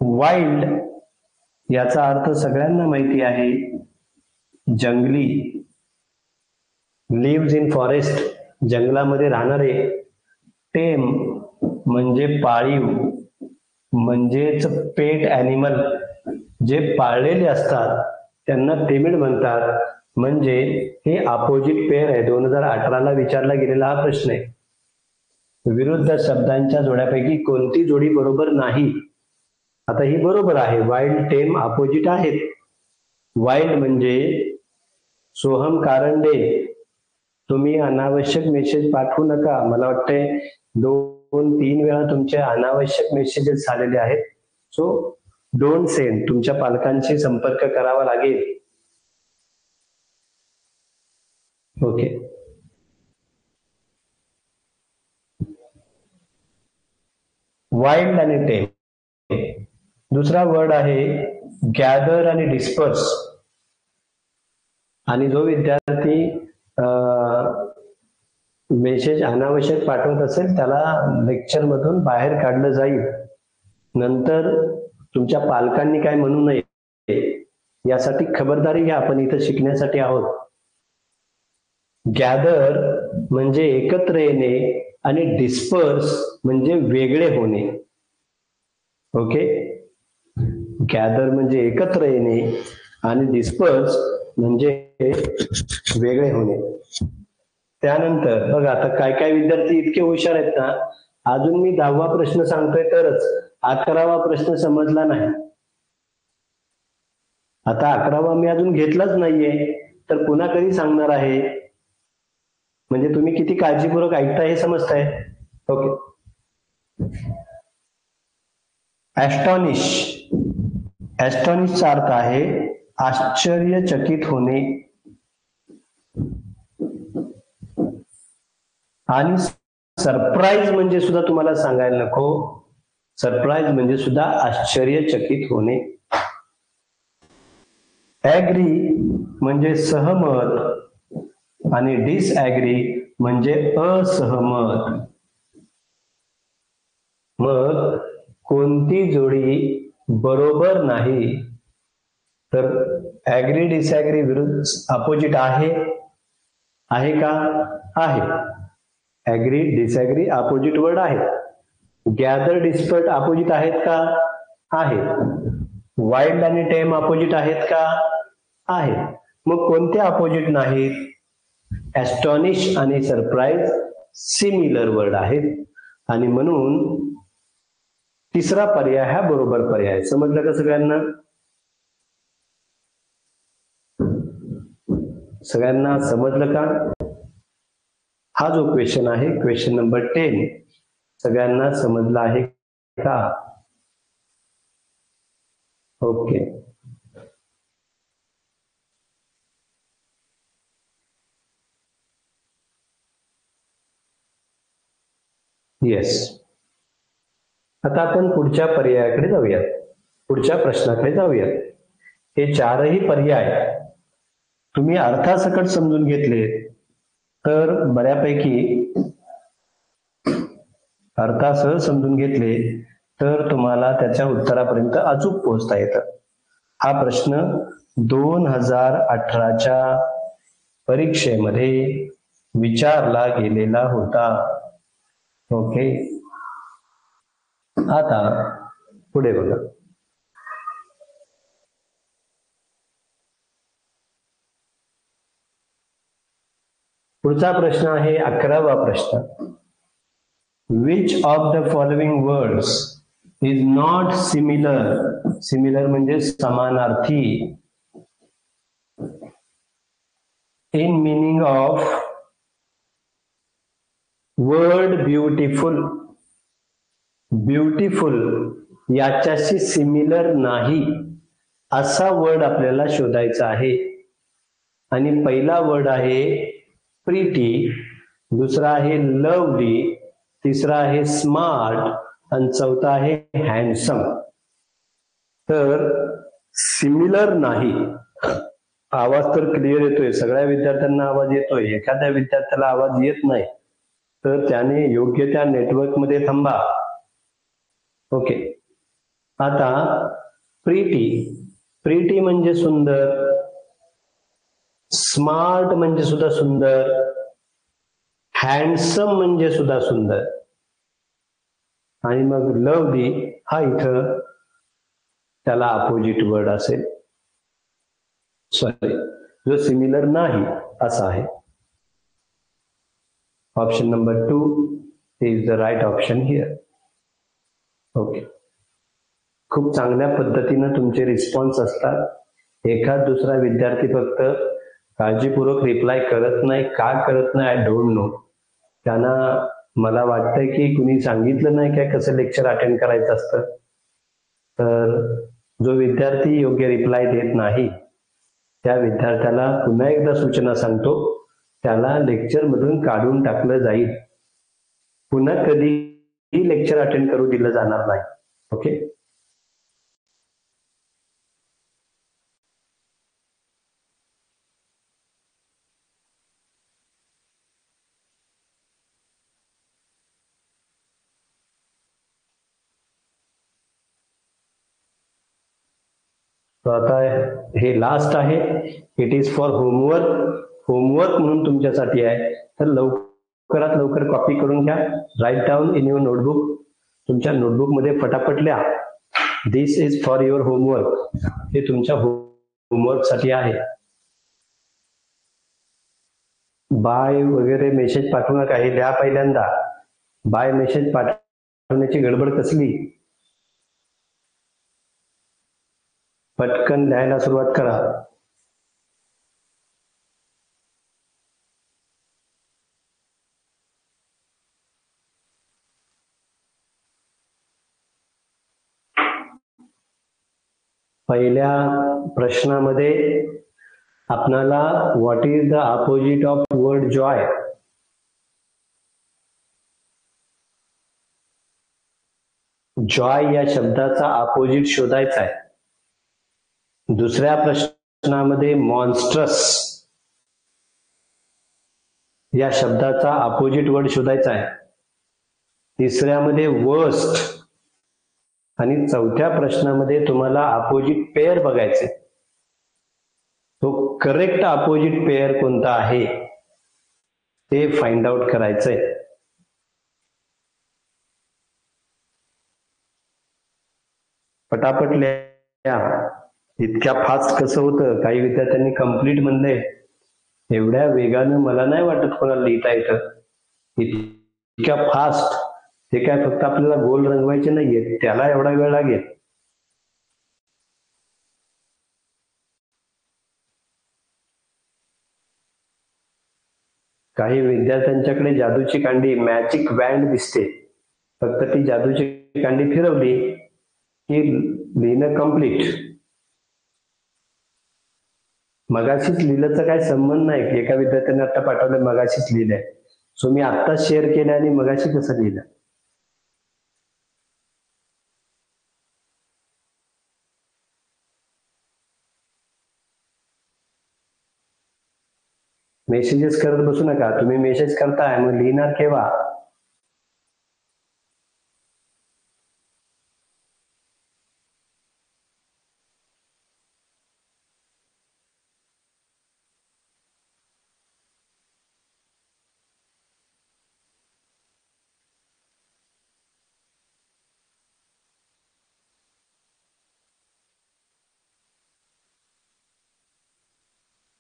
वाईल्ड याचा अर्थ सगळ्यांना माहिती आहे, जंगली. लिव्हज इन फॉरेस्ट, जंगलामध्ये राहणारे. टेम म्हणजे पाळीव, म्हणजेच पेट ॲनिमल, जे पाळलेले असतात त्यांना टिमिड म्हणतात. म्हणजे हे अपोजिट पेअर आहे. 2018ला विचारला गेलेला हा प्रश्न आहे. विरुद्ध शब्दांच्या जोड्यापैकी कोणती जोडी बरोबर नाही? आता ही बरोबर आहे. वाईल्ड टेम अपोजिट आहेत. वाईल्ड म्हणजे सोहम कारंडे, तुम्ही अनावश्यक मेसेज पाठवू नका. मला वाटतंय 2-3 वेळा तुमचे अनावश्यक मेसेजेस झालेले आहेत. So don't send. तुमच्या पालकांशी संपर्क करावा लागेल. ओके. वाईल्ड आणि टेम. दुसरा वर्ड आहे गॅदर आणि डिस्पर्स. आणि जो विद्यार्थी मेसेज अनावश्यक पाठवत असेल त्याला लेक्चर मधून बाहेर काढलं जाईल. नंतर तुमच्या पालकांनी काय म्हणू नये यासाठी खबरदारी घ्या. आपण इथं शिकण्यासाठी आहोत. गॅदर म्हणजे एकत्र येणे आणि डिस्पर्स म्हणजे वेगळे होणे. ओके. गॅदर म्हणजे एकत्र येणे आणि डिस्पर्स म्हणजे वेगळे होणे. त्यानंतर बघा, आता काय काय विद्यार्थी इतके हुशार आहेत ना, अजून मी 10वा प्रश्न सांगतोय तरच 11वा प्रश्न समजला नाही. आता 11वा मी अजून घेतलाच नाहीये तर पुन्हा कधी सांगणार आहे? म्हणजे तुम्ही किती काळजीपूर्वक ऐकताय हे समजताय. ओके. ॲस्टॉनिश. ॲस्टॉनिशचा अर्थ आहे आश्चर्यचकित होणे. आणि सरप्राईज म्हणजे सुद्धा तुम्हाला सांगायला नको, सरप्राईज म्हणजे सुद्धा आश्चर्यचकित होणे. ॲग्री म्हणजे सहमत आणि डिसॲग्री म्हणजे असहमत. मग कोणती जोडी बरोबर नाही? तर ॲग्री डिसॲग्री विरुद्ध अपोजिट आहे का? आहे. ॲग्री डिसॲग्री अपोजिट वर्ड आहे. गॅदर डिस्पर्ट अपोजिट आहेत का? आहे. वाईल्ड आणि टेम अपोजिट आहेत का? आहे. मग कोणते अपोजिट नाहीत? ॲस्टॉनिश आणि सरप्राईज सिमिलर वर्ड आहेत आणि म्हणून तिसरा पर्याय हा बरोबर पर्याय. समजलं का सगळ्यांना? सगळ्यांना समजलं का? हा जो क्वेश्चन आहे, क्वेश्चन नंबर 10, सगळ्यांना समजला आहे का? ओके. येस. आता आपण पुढच्या पर्यायाकडे जाऊयात, पुढच्या प्रश्नाकडे जाऊयात. हे चारही पर्याय तुम्ही अर्थासकट समजून घेतले तर बऱ्यापैकी, अर्थासह समजून घेतले तर तुम्हाला त्याच्या उत्तरापर्यंत अचूक पोहोचता येतं. हा प्रश्न 2018च्या परीक्षेमध्ये विचारला गेलेला होता. ओके. आता पुढे बघा. पुढचा प्रश्न आहे 11वा प्रश्न. Which of the following words is not similar? Similar म्हणजे समानार्थी. In meaning of word beautiful. Beautiful याच्याशी सिमिलर नाही असा वर्ड आपल्याला शोधायचा आहे. आणि पहिला वर्ड आहे प्रिटी, दुसरा आहे लवली, तिसरा आहे स्मार्ट आणि चौथा आहे हँडसम. तर सिमिलर नाही. आवाज तर क्लिअर येतोय, सगळ्या विद्यार्थ्यांना आवाज येतोय. एखाद्या विद्यार्थ्याला आवाज येत नाही तर त्याने योग्य त्या नेटवर्क मध्ये थांबा. ओके. आता प्रिटी. प्रिटी म्हणजे सुंदर, स्मार्ट म्हणजे सुद्धा सुंदर, हँडसम म्हणजे सुद्धा सुंदर, आणि मग लवली हा इथं त्याला अपोजिट वर्ड असेल. सॉरी, जो सिमिलर नाही असा आहे. Option number 2 is the right option here. Okay, खूप चांगल्या पद्धतीनं तुमचे रिस्पॉन्स असतात. एखाद दुसरा विद्यार्थी फक्त काळजीपूर्वक रिप्लाय करत नाही. का करत नाही, आय डोंट नो. त्यांना मला वाटतंय की कुणी सांगितलं नाही काय कसं लेक्चर अटेंड करायचं असतं. तर जो विद्यार्थी योग्य रिप्लाय देत नाही त्या विद्यार्थ्याला पुन्हा एकदा सूचना सांगतो, त्याला लेक्चर मधून काढून टाकलं जाईल. पुन्हा कधीही लेक्चर अटेंड करू दिलं जाणार नाही. ओके, आता हे लास्ट आहे. It is for homework. Homework म्हणून तुमच्यासाठी आहे. तर लवकरात लवकर कॉपी करून घ्या. Write down in your notebook. तुमच्या नोटबुक मध्ये फटाफट लिहा. This is for your homework. हे तुमच्या होमवर्क साठी आहे. बाय वगैरे मेसेज पाठवू नका. हे लिहा पहिल्यांदा. बाय मेसेज पाठवण्याची गडबड कसली. पटकन लिहायला सुरुवात करा. पहिल्या प्रश्नामध्ये आपणाला what is the opposite of word Joy. Joy या शब्दाचा अपोजिट शोधायचा आहे. दुसऱ्या प्रश्नामध्ये मॉन्स्ट्रस या शब्दाचा अपोजिट वर्ड शोधायचा आहे. तिसऱ्यामध्ये वर्स्ट आणि चौथ्या प्रश्नामध्ये तुम्हाला अपोजिट पेअर बघायचे. तो करेक्ट अपोजिट पेअर कोणता आहे ते फाइंड आउट करायचंय. पटापट लिहा. इतक्या फास्ट कसं होतं. काही विद्यार्थ्यांनी कंप्लीट म्हणले. एवढ्या वेगानं मला नाही वाटत कोणाला लिहिता येतं. इतक्या फास्ट. ते काय फक्त आपल्याला गोल रंगवायचे नाहीये, त्याला एवढा वेळ लागेल. काही विद्यार्थ्यांच्याकडे जादूची कांडी मॅजिक वॅन्ड दिसते. फक्त ती जादूची कांडी फिरवली की लिहिणं कम्प्लीट. मगाशीच लिहिल्याचा काय संबंध नाही. एका विद्यार्थ्याने आता पाठवलं मगाशीच लिहिलंय. सो मी आत्ताच शेअर केलं आणि मगाशी कसं लिहिलं. मेसेजेस करत बसू नका. तुम्ही मेसेज करताय मग लिहिणार केव्हा.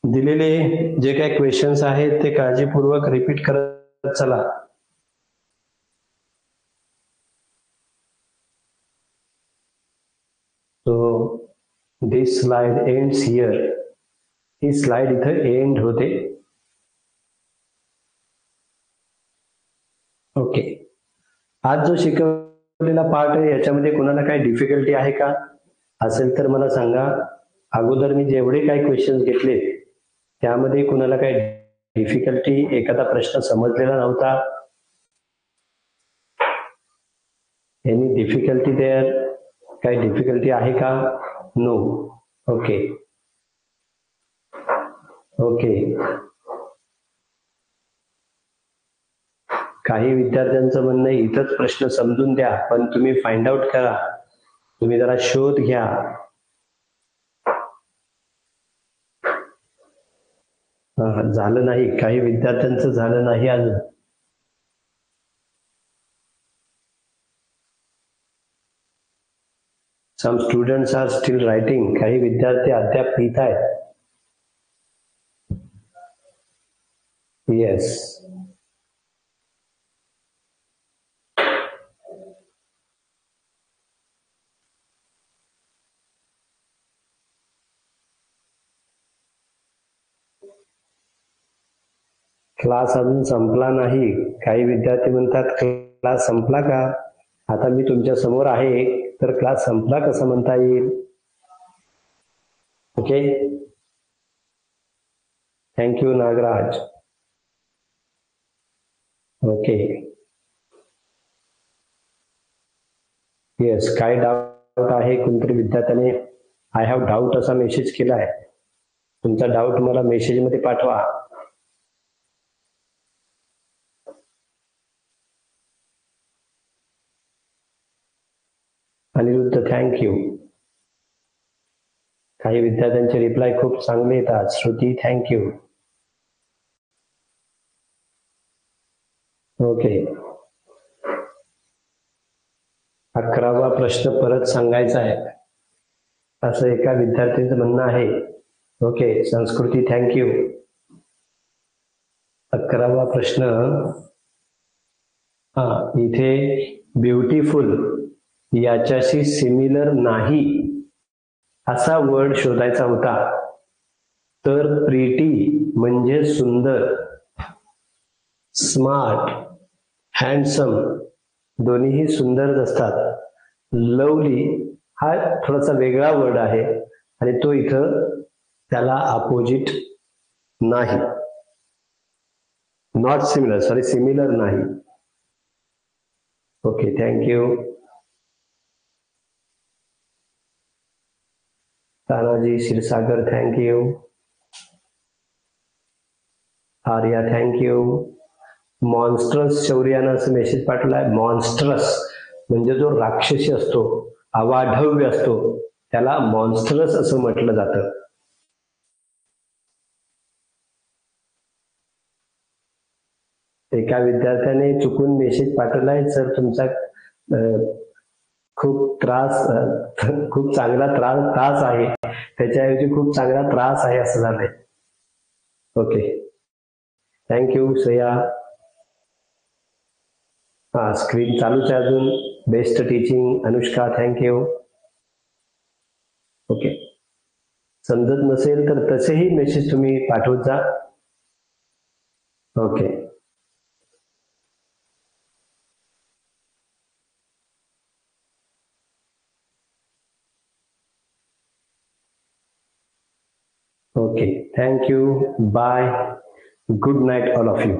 दिलेले जे काही क्वेश्चन्स आहेत ते काळजीपूर्वक रिपीट करत चला. So this slide ends here. He slide इथं एंड होते. ओके, आज जो शिकवलेला पार्ट आहे याच्यामध्ये कोणाला काही डिफिकल्टी आहे का. असेल तर मला सांगा. अगोदर मी जेवढे काही क्वेश्चन्स घेतले त्यामध्ये कुणाला काही डिफिकल्टी, एखादा प्रश्न समजलेला नव्हता. Any difficulty there. काही डिफिकल्टी आहे का. नो. Okay okay. काही विद्यार्थ्यांचं म्हणणं इथंच प्रश्न समजून द्या, पण तुम्ही फाइंड आउट करा. तुम्ही जरा शोध घ्या. झालं नाही. काही विद्यार्थ्यांचं झालं नाही अजून. सम स्टुडंट्स आर स्टील रायटिंग. काही विद्यार्थी अद्याप लिहित आहेत. येस. क्लास अजून संपला नाही. काही विद्यार्थी म्हणतात क्लास संपला का? आता मी तुमच्या समोर आहे, तर क्लास संपला कसं म्हणता येईल? Okay. Thank you Nagraj. Okay. Yes. काय डाऊट आहे? कोणतरी विद्यार्थ्याने आय हॅव डाऊट असा मेसेज केला आहे. तुमचा डाऊट मला मेसेजमध्ये पाठवा. अनिरुद्ध थँक्यू. काही विद्यार्थ्यांचे रिप्लाय खूप चांगले येतात. श्रुती थँक्यू. ओके. 11वा प्रश्न परत सांगायचा आहे असं एका विद्यार्थ्यांचं म्हणणं आहे. ओके. संस्कृती थँक्यू. 11वा प्रश्न. इथे ब्युटिफुल याच्याशी सिमिलर नाही असा वर्ड शोधायचा होता. तर प्रिटी म्हणजे सुंदर, स्मार्ट, हँडसम दोन्हीही सुंदरच असतात. लवली हा थोडासा वेगळा वर्ड आहे आणि तो इथं त्याला अपोजिट नाही. नॉट सिमिलर, सॉरी, सिमिलर नाही. Okay. Thank you. Tanaji Kshirsagar thank you. Arya thank you. Monstrous शौर्यानं असं मेसेज पाठवलाय. मॉन्स्ट्रस म्हणजे जो राक्षसी असतो, अवाढव्य असतो, त्याला मॉन्स्ट्रस असं म्हटलं जातं. एका विद्यार्थ्याने चुकून मेसेज पाठवलाय, सर तुमचा खूप चांगला त्रास आहे, त्याच्याऐवजी खूप चांगला त्रास आहे असं झालंय. ओके. थँक्यू श्रेया. स्क्रीन चालूच आहे अजून. Best teaching Anushka thank you. Okay. समजत नसेल तर तसेही मेसेज तुम्ही पाठवत जा. Okay. Okay. Thank you. Bye. Good night all of you.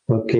Okay.